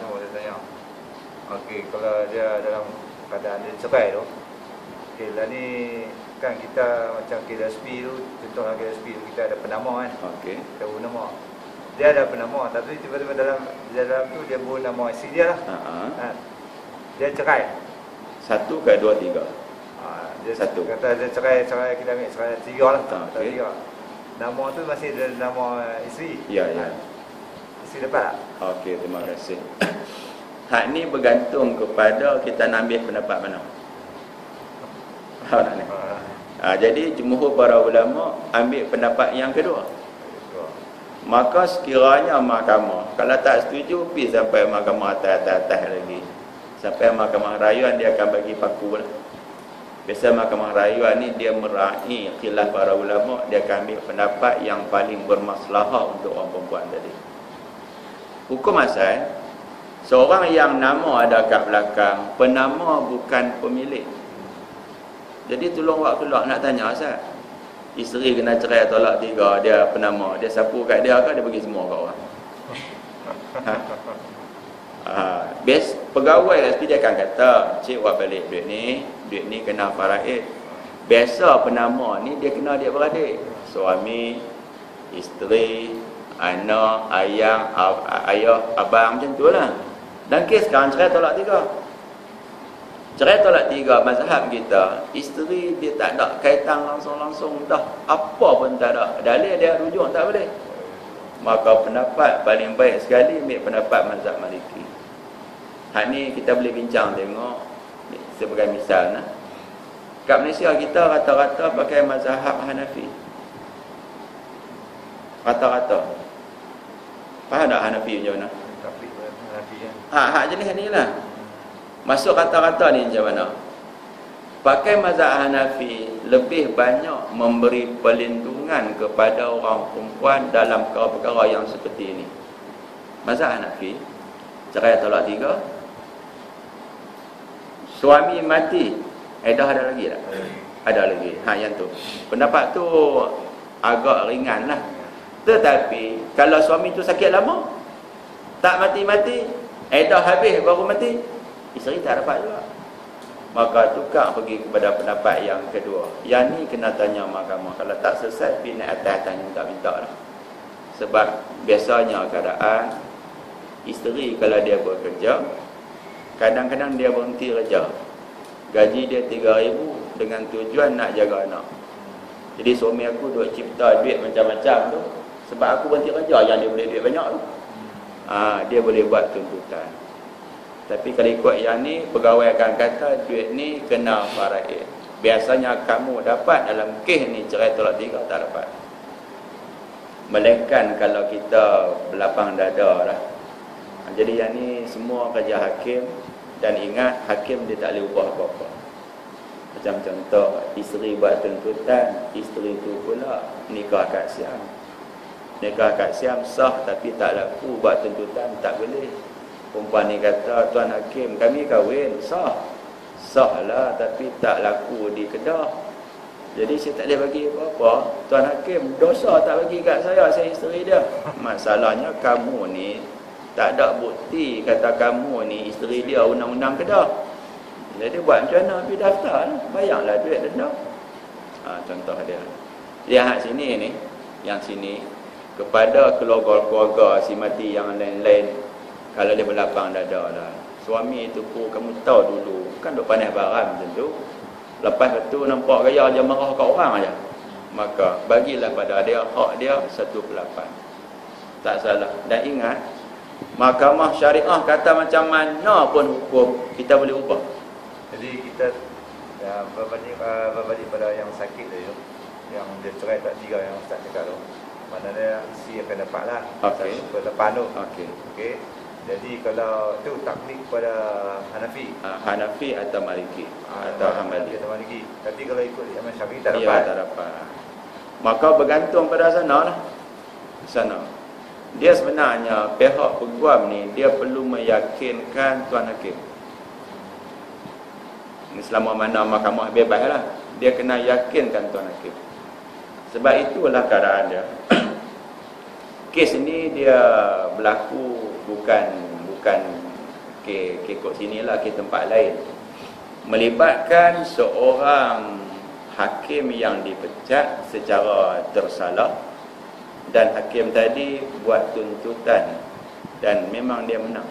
ni boleh tanya. Okey, kalau dia dalam keadaan dia cerai tu, okey lah ni kan kita macam KSP tu, contohlah KSP tu kita ada penama kan.
okey.
Kita guna nama. Dia ada penama tapi tiba-tiba dalam tu dia guna nama isteri dia lah. Ha. Dia cerai.
1 ke 2 3.
Dia
Satu.
kata dia cerai kita ambil cerai 3 lah.
Okey.
3. Nama tu masih ada nama isteri.
Ya, ya.
Isteri dapat tak?
Okey, terima kasih. Hak ni bergantung kepada kita nak ambil pendapat mana. Faham tak ni? Jadi jumhur para ulama ambil pendapat yang kedua. Maka sekiranya mahkamah kalau tak setuju, pergi sampai mahkamah atas lagi. Sampai mahkamah rayuan dia akan bagi paku lah. Biasa mahkamah rayuan ni dia meraih khilaf para ulama, dia akan ambil pendapat yang paling bermaslahah untuk orang perempuan tadi. Hukum asal, seorang yang nama ada kat belakang, penama bukan pemilik. Jadi tolong buat keluar nak tanya asal. Isteri kena cerai tolak 3, dia penama, dia sapu kat dia ke dia bagi semua kat orang? Best pegawai SP dia akan kata, cik buat balik duit ni kena faraid. Biasa penama ni dia kena dia beradik, suami, isteri, anak, ayah, abang macam tu lah. Dan kes sekarang cerai tolak 3. Cerai tolak 3 mazhab kita, isteri dia tak ada kaitan langsung dah, apa pun tak ada, dalil dia rujuk tak boleh. Maka pendapat paling baik sekali ambil pendapat mazhab Maliki. Hak ni kita boleh bincang tengok sebagai misal nah. Kat Malaysia kita rata-rata pakai mazhab Hanafi. Rata-rata. Faham tak Hanafi macam mana?
Hanafi kan.
Hak jenis ni lah. Masuk rata-rata ni macam mana? Pakai mazhab Hanafi lebih banyak memberi perlindungan kepada orang perempuan dalam perkara-perkara yang seperti ini. Mazhab Hanafi, cerai tolak 3, suami mati, dah ada lagi tak? Ada lagi. Yang tu. Pendapat tu agak ringan lah. Tetapi kalau suami tu sakit lama, tak mati-mati, dah habis baru mati, isteri tak dapat juga. Maka tukar pergi kepada pendapat yang kedua. Yang ni kena tanya mahkamah. Kalau tak selesai, pergi naik atas minta-minta lah. Sebab biasanya keadaan isteri kalau dia bekerja, kadang-kadang dia berhenti kerja, gaji dia 3,000 dengan tujuan nak jaga anak. Jadi suami aku duk cipta duit macam-macam tu, sebab aku berhenti kerja yang dia boleh duit banyak tu. Dia boleh buat tuntutan. Tapi kalau ikut yang ni, pegawai akan kata duit ni kena faraid. Biasanya kamu dapat dalam kes ni, cerai tolak 3 tak dapat. Melainkan kalau kita berlapang dada lah. Jadi yang ni semua kerja hakim. Dan ingat, hakim dia tak boleh ubah apa-apa. Macam contoh, isteri buat tuntutan, isteri tu pula nikah kat Siam. Nikah kat Siam sah tapi tak laku, buat tuntutan tak boleh. Perempuan ni kata, tuan hakim kami kahwin, sah. Sah lah tapi tak laku di Kedah. Jadi saya tak boleh bagi apa-apa. Tuan hakim dosa tak bagi kat saya isteri dia. Masalahnya kamu ni tak ada bukti kata kamu ni isteri dia undang-undang Kedah. Jadi buat macam mana? Pergi daftar lah. Bayanglah duit denda. Contoh dia. Lihat sini ni. Yang sini. Kepada keluarga-keluarga si mati yang lain-lain. Kalau dia berlapang dada lah. Suami tu pun kamu tahu dulu. Kan duk pandai barang macam tu. Lepas itu nampak gaya dia marah kat orang aja. Maka bagilah pada dia hak dia 1/8. Tak salah. Dan ingat, Mahkamah Syariah kata macam mana pun hukum kita boleh ubah.
Jadi kita berbanding pada yang sakit tu, yang dia cerai tak 3 yang Ustaz cakap tu, maknanya isi akan dapatlah 1/8 tu. Okey. Jadi kalau tu taklid pada Hanafi,
Hanafi atau Maliki atau Hambali.
Tapi kalau ikut Imam Syafi'i tak
Ya,
dapat.
tak dapat. Maka bergantung pada sana lah. Sana. Dia sebenarnya pihak peguam ni dia perlu meyakinkan Tuan Hakim. Ini selama mana mahkamah bebas lah, dia kena yakinkan Tuan Hakim. Sebab itulah keadaan dia. Kes ini dia berlaku bukan kes kot sinilah, kes tempat lain. Melibatkan seorang hakim yang dipecat secara tersalah, dan hakim tadi buat tuntutan dan memang dia menang.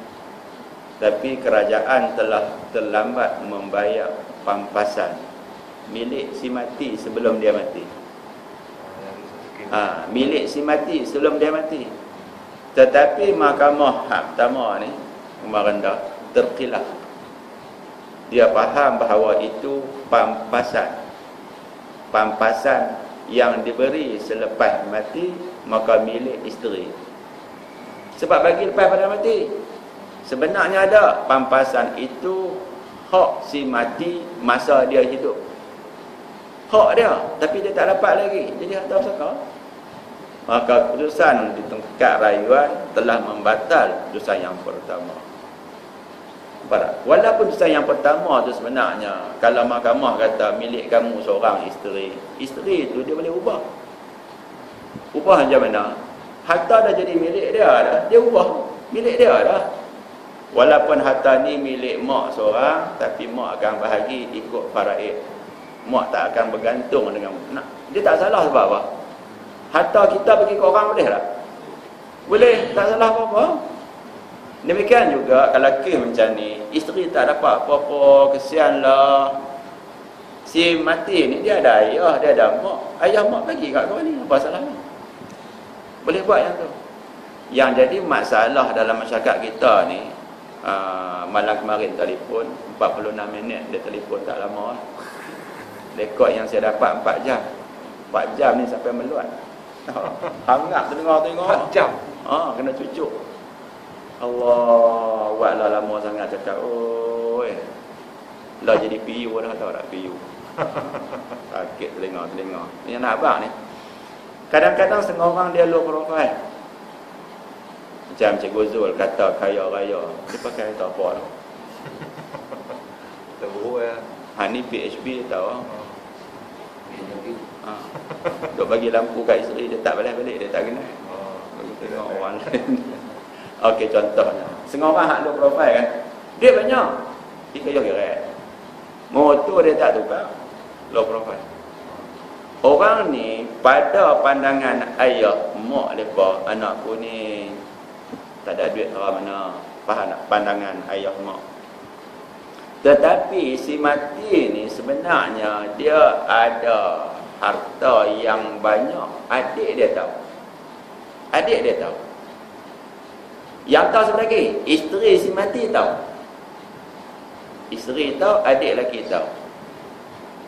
Tapi kerajaan telah terlambat membayar pampasan milik si mati sebelum dia mati. Milik si mati sebelum dia mati. Tetapi mahkamah hak pertama ni, Mahkamah Rendah, terkhilaf. Dia faham bahawa itu pampasan yang diberi selepas mati, maka milik isteri. Sebab bagi lepas pada mati, sebenarnya ada pampasan itu hak si mati masa dia hidup. Hak dia, tapi dia tak dapat lagi. Jadi harta pusaka. Maka keputusan di tingkat rayuan telah membatal keputusan yang pertama. Walaupun keputusan yang pertama tu sebenarnya, kalau mahkamah kata milik kamu seorang isteri, isteri itu dia boleh ubah. Ubah macam mana? Harta dah jadi milik dia dah, dia ubah milik dia dah. Walaupun harta ni milik mak seorang, tapi mak akan bahagi ikut faraid. Mak tak akan bergantung dengan dia tak salah sebab apa? Harta kita bagi ke orang boleh tak? Boleh, tak salah apa-apa. Demikian juga kalau kes macam ni, isteri tak dapat apa-apa, kesianlah. Si mati ni dia ada ayah, dia ada mak. Ayah mak bagi kat kau ni, apa salahnya? Boleh buat yang tu. Yang jadi masalah dalam masyarakat kita ni, malam kemarin telefon 46 minit dia telefon, tak lama lah. Rekod yang saya dapat 4 jam. 4 jam ni sampai meluat. Hangat dengar-dengar
4 jam.
Kena cucuk. Allah, buatlah lama sangat cakap. Oi. Lah jadi PU dah, tahu tak PU. Sakit telinga. Yang nak abang ni. Kadang-kadang setengah orang dia low profile. Macam Cikgu Zul kata kaya raya. Dia pakai tak apa dah.
Terburuk ya.
Ni PHB tahu. Duk bagi lampu kat isteri, dia tak balik-balik, dia tak kenal. Bagi tengok orang lain. Okey, contohnya setengah orang hak low profile kan, dia banyak, dia kaya-kaya, motor dia tak tukar, low profile. Orang ni pada pandangan ayah, mak mereka, anakku ni tak ada duit orang mana, faham tak pandangan ayah mak. Tetapi si mati ni sebenarnya dia ada harta yang banyak. Adik dia tahu. Yang tahu sebenarnya isteri si mati tahu. Isteri tahu, adik lelaki tahu.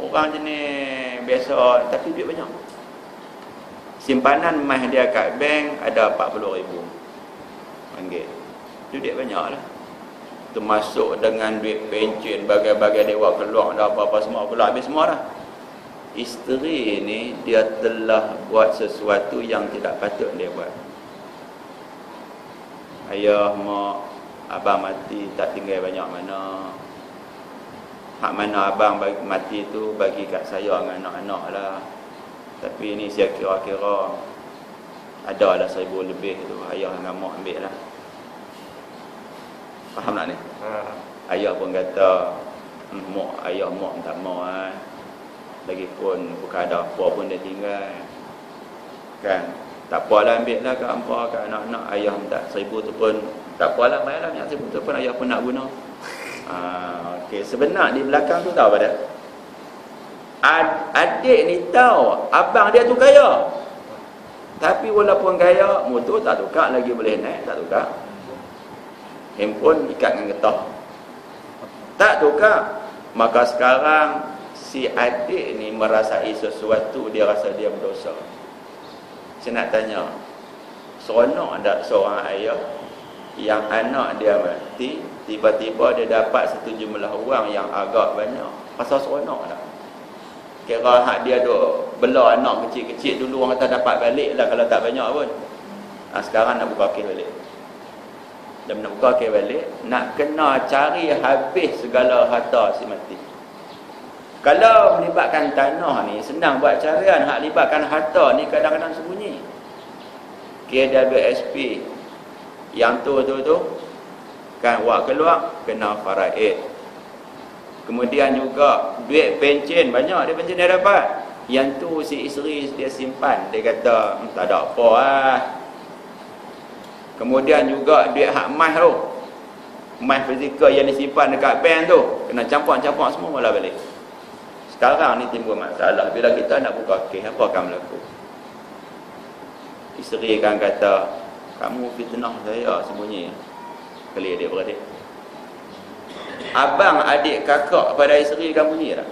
Orang jenis biasa tapi duit banyak. Simpanan emas dia kat bank ada 40,000 ringgit. Duit banyak lah. Termasuk dengan duit pencen, bagai-bagai dewa keluar dah apa-apa semua pula habis semua dah. Isteri ni dia telah buat sesuatu yang tidak patut dia buat. Ayah, mak, abang mati tak tinggal banyak mana. Hak mana abang bagi mati tu bagi kat saya dengan anak-anak lah. Tapi ni saya kira-kira ada lah 1,000 lebih tu. Ayah dengan mak ambil lah. Faham tak ni? Ayah pun kata ayah mak tak mau lah. Lagipun bukan ada apa pun dia tinggal. Kan? Tak apalah ambil lah kat hampa, kat anak-anak. Ayah minta 1,000 tu pun tak apalah, bayarlah minta 1,000 tu pun ayah pun nak guna. Okey, sebenar di belakang tu tahu pada? Adik ni tahu abang dia tu kaya. Tapi walaupun kaya, motor tak tukar lagi, boleh naik, tak tukar. Handphone ikat dengan getah, tak tukar. Maka sekarang si adik ni merasai sesuatu, dia rasa dia berdosa. Saya nak tanya, seronok tak seorang ayah yang anak dia mati, tiba-tiba dia dapat satu jumlah wang yang agak banyak? Pasal seronok tak? Kira hak dia duk bela anak kecil-kecil dulu, orang kata dapat balik lah kalau tak banyak pun. Sekarang nak buka kes balik. Dan nak buka kes balik, nak kena cari habis segala harta si mati. Kalau melibatkan tanah ni, senang buat carian. Hak libatkan harta ni kadang-kadang sembunyi. KWSP yang tu kan buat keluar, kena faraid. Kemudian juga duit pencen, banyak dia pencen dia dapat. Yang tu si isteri dia simpan, dia kata tak ada apa lah. Kemudian juga duit hak mas tu, mas fizikal yang disimpan dekat bank tu, kena campak-campak semua malah balik. Sekarang ni timbul masalah. Bila kita nak buka kes, apa akan berlaku? Isteri kan kata, kamu fitnah saya sembunyi. Kali adik beradik, abang, adik, kakak pada isteri kan bunyi tak?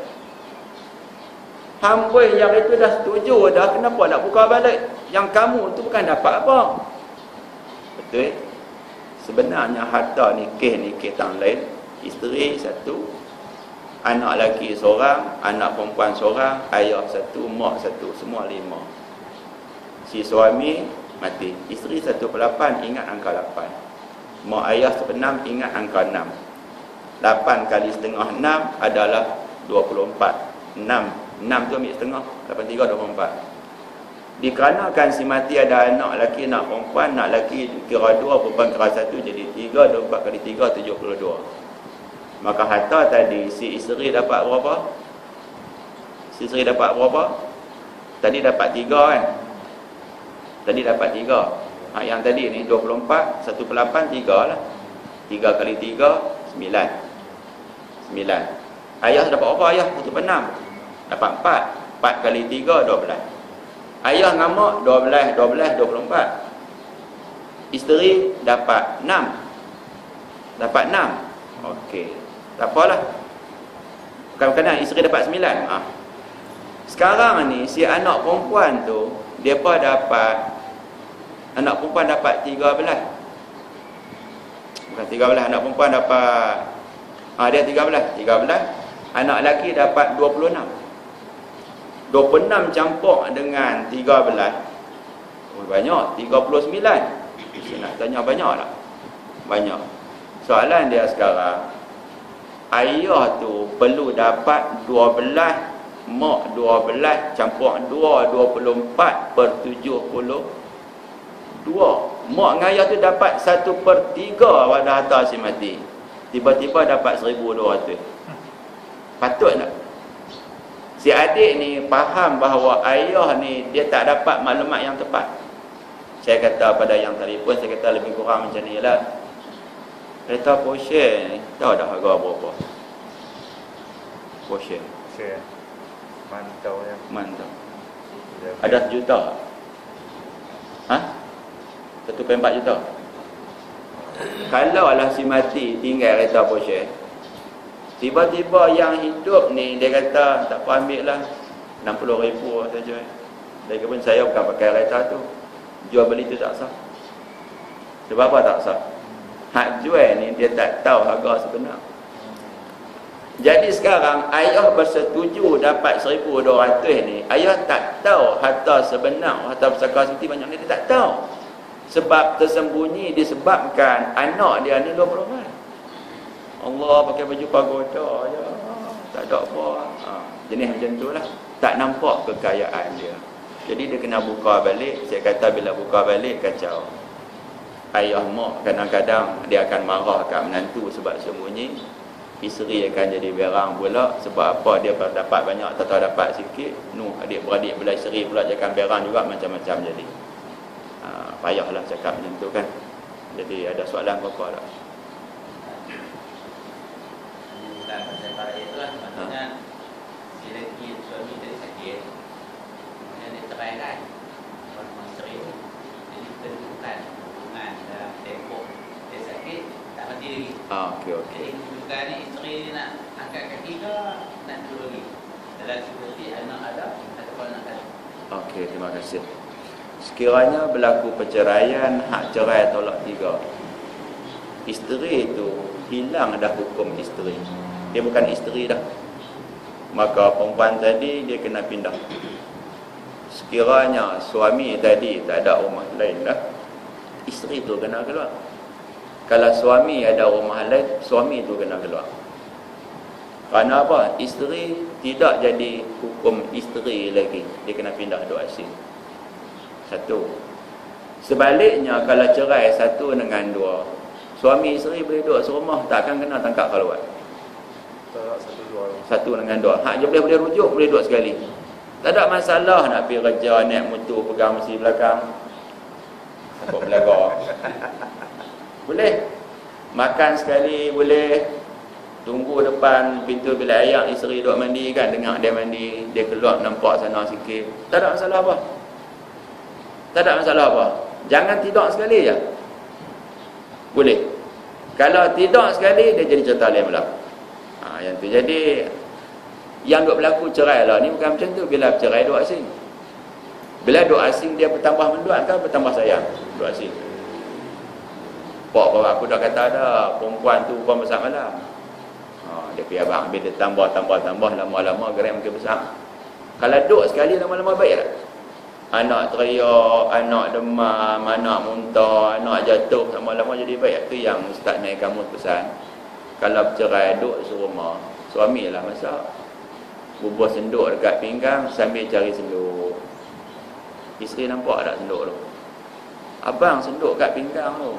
Hamboi yang itu dah setuju dah, kenapa nak buka balik? Yang kamu tu bukan dapat apa. Betul? Sebenarnya harta ni kes tang lain. Isteri satu, anak lelaki seorang, anak perempuan seorang, ayah satu, mak satu, semua 5. Si suami mati, isteri 1/8, ingat angka 8. Mak ayah 1/6, ingat angka 6. 8 kali setengah 6 adalah 24. 6 tu ambil setengah, 83, 24. Dikarenakan si mati ada anak lelaki, anak perempuan, anak lelaki kira 2, perempuan kira 1, jadi 3, 24 kali 3, 72. Maka harta tadi, si isteri dapat berapa? Si isteri dapat berapa? Tadi dapat 3 kan? Tadi dapat 3. Yang tadi ni 24, 1/8, 3 lah. 3 kali 3, 9. Ayah dapat apa ayah? 1/6. Dapat 4. 4 kali 3, 12. Ayah dengan mak 12, 24. Isteri dapat 6. Dapat 6. Okey. Tak apalah. Kadang-kadang isteri dapat 9. Sekarang ni si anak perempuan tu, depa dapat, anak perempuan dapat 13. Bukan 13, anak perempuan dapat dia 13. Anak lelaki dapat 26. 26 campur dengan 13. Banyak, 39. Saya nak tanya banyak tak? Banyak. Soalan dia sekarang, ayah tu perlu dapat 12, mak 12 campur 2, 24/72. Mak dengan ayah tu dapat 1/3 pada harta si mati. Tiba-tiba dapat 1,200. Patut tak? Si adik ni faham bahawa ayah ni dia tak dapat maklumat yang tepat. Saya kata pada yang telefon, saya kata lebih kurang macam ni lah. Kereta Porsche ni tahu dah harga berapa? Porsche mantau ya. Mantau. Ada 1 juta. 1.4 juta. Kalau lah si mati tinggal kereta Porsche, tiba-tiba yang hidup ni dia kata tak apa, ambil lah 60,000 saja. Lagipun saya bukan pakai kereta tu, jual beli tu tak sah. Sebab apa tak sah? Hak jual ni dia tak tahu harga sebenar. Jadi sekarang ayah bersetuju dapat 1,200 ni, ayah tak tahu harta sebenar, harta pusaka seperti banyak ni dia tak tahu. Sebab tersembunyi disebabkan anak dia ni 20 Allah pakai baju pagoda je, tak ada apa. Jenis macam tu lah, tak nampak kekayaan dia. Jadi dia kena buka balik. Saya kata bila buka balik kacau. Ayah mak kadang-kadang dia akan marah kat menantu sebab sembunyi. Isteri akan jadi berang pula. Sebab apa? Dia dapat banyak, tak tahu dapat sikit. Adik-beradik pula, isteri pula jangan berang juga, macam-macam jadi. Payahlah cakap macam tu kan. Jadi ada soalan apa-apa tak?
Bukan pasal para itu lah. Maksudnya si lelaki suami tadi sakit, kemudian dia cerai orang isteri ni, jadi kedudukan hubungan dalam tempoh dia sakit tak mati lagi.
Okey.
Jadi kedudukan ni isteri ni nak angkat kaki ke nak duduk lagi dalam situasi anak ada ataupun anak ada.
Okey, terima kasih. Sekiranya berlaku perceraian, hak cerai tolak 3. Isteri itu hilang dah hukum isteri. Dia bukan isteri dah. Maka perempuan tadi dia kena pindah. Sekiranya suami tadi tak ada rumah lain dah, isteri tu kena keluar. Kalau suami ada rumah lain, suami tu kena keluar. Kerana apa? Isteri tidak jadi hukum isteri lagi. Dia kena pindah duduk asing. Satu. Sebaliknya kalau cerai satu dengan dua, suami isteri boleh duduk serumah, takkan kena tangkap keluar. Satu dengan dua. Hak je boleh rujuk, boleh duduk sekali. Tak ada masalah nak pergi kerja, naik motor, pegang mesin belakang. Nampak belaga. Boleh. Makan sekali boleh. Tunggu depan pintu bilik air, isteri duduk mandi kan, dengar dia mandi, dia keluar nampak sana sikit. Tak ada masalah apa. Tak ada masalah apa. Jangan tidur sekali je. Boleh. Kalau tidur sekali, dia jadi cerita lain pula. Yang tu. Jadi yang duk berlaku cerai lah ni bukan macam tu. Bila cerai duk asing, bila duk asing dia bertambah menduat kan, bertambah sayang duk asing. Pak aku dah kata dah, perempuan tu perempuan besar malam. Dia pergi abang ambil, dia tambah lama-lama gerai makin besar. Kalau duk sekali lama-lama baik tak? Anak teriak, anak demam, anak muntah, anak jatuh, lama-lama jadi baik. Itu yang Ustaz naik kamu pesan. Kalau bercerai duk serumah, suamilah masak. Bubur senduk dekat pinggang sambil cari senduk. Isteri nampak tak senduk tu? Abang senduk kat pinggang tu.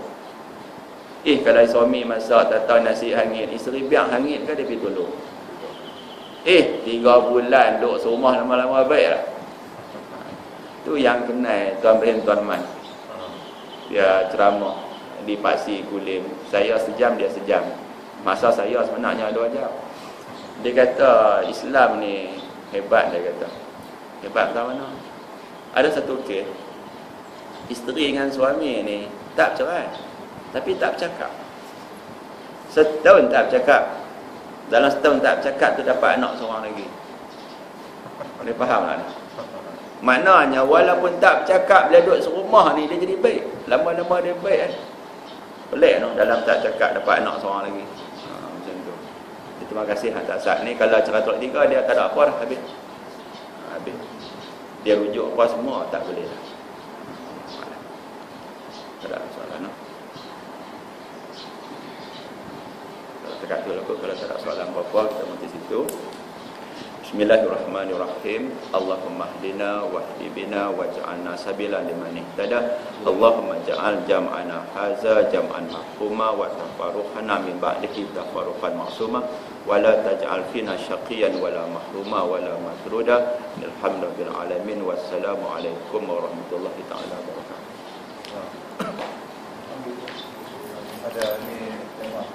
Kalau suami masak tak tahu nasi hangit, isteri biar hangit ke dia pergi tolong. 3 bulan duduk serumah lama-lama baik tak? Tu yang kenal Tuan Ibrahim Tuan Man. Dia ceramah di Paksi Kulim. Saya sejam, dia sejam. Masa saya sebenarnya 2 jam. Dia kata Islam ni hebat, dia kata. Hebat macam mana? Ada satu kes, isteri dengan suami ni tak cerai, tapi tak bercakap. Setahun tak bercakap. Dalam setahun tak bercakap tu dapat anak seorang lagi. Boleh faham tak? Maknanya walaupun tak bercakap, bila duduk serumah ni dia jadi baik. Lama-lama dia baik kan. Pelik no? Dalam tak bercakap dapat anak seorang lagi. Macam tu. Terima kasih atas saat ni. Kalau cerai tolak 3 dia tak ada apa dah, habis. Habis. Dia rujuk apa semua tak boleh dah. Tak ada soalan no? Tekat tu lah kot. Kalau tak ada soalan apa-apa, kita mesti situ. Bismillahirrahmanirrahim. Allahumma hdina wahdi bina waj'alna sabila liman ihtada. Allahumma ja'al jam'ana haza jam'an mahfuma wa tafarruqana min ba'dihi tafarruqan ma'suma wa la taj'al fina syaqiyan wa la mahruma wa la matruda. Alhamdulillahil alamin. Wassalamu alaikum warahmatullahi taala wabarakatuh.
Ada ni tengok